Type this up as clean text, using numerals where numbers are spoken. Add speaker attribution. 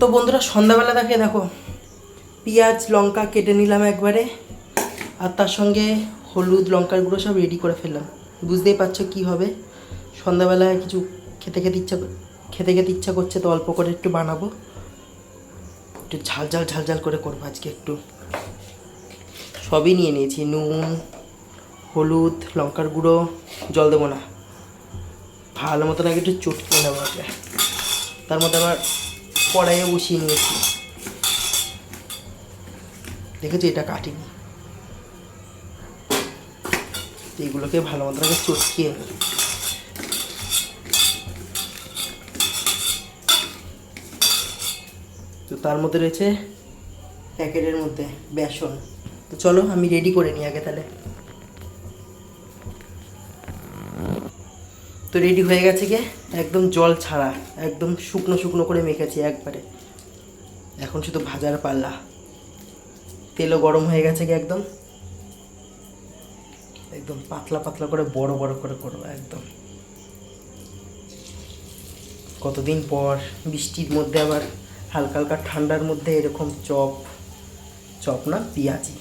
Speaker 1: তো বন্ধুরা সন্ধ্যাবেলা দেখো পেঁয়াজ লঙ্কা কেটে নিলাম একবারে, আর তার সঙ্গে হলুদ লঙ্কার গুঁড়ো সব রেডি করে ফেললাম। বুঝতেই পারছো কী হবে, সন্ধ্যাবেলায় কিছু খেতে ইচ্ছা করছে, তো অল্প করে একটু বানাবো, একটু ঝাল করে করবো আজকে। একটু সবই নিয়ে নিয়েছি, নুন হলুদ লঙ্কার গুঁড়ো, জল দেবো না, ভালো মতন আগে একটু চটকে নেবো আগে। তার মধ্যে আবার কড়াইয়ে বসিয়ে নিয়েছি, দেখেছি এটা কাটিনি, এইগুলোকে ভালো মতন আগে চটকিয়ে নিই। তো তার মধ্যে রয়েছে প্যাকেটের মধ্যে বেসন। তো চলো আমি রেডি করে নিই আগে তাহলে। তো রেডি হয়ে গেছে গিয়ে, একদম জল ছাড়া, একদম শুকনো শুকনো করে মেখেছি একবারে। এখন শুধু ভাজার পাল্লা, তেলও গরম হয়ে গেছে গিয়ে, একদম একদম পাতলা পাতলা করে বড় বড় করে করবো একদম। কতদিন পর বৃষ্টির মধ্যে আবার হালকা হালকা ঠান্ডার মধ্যে এরকম চপ না পেঁয়াজি।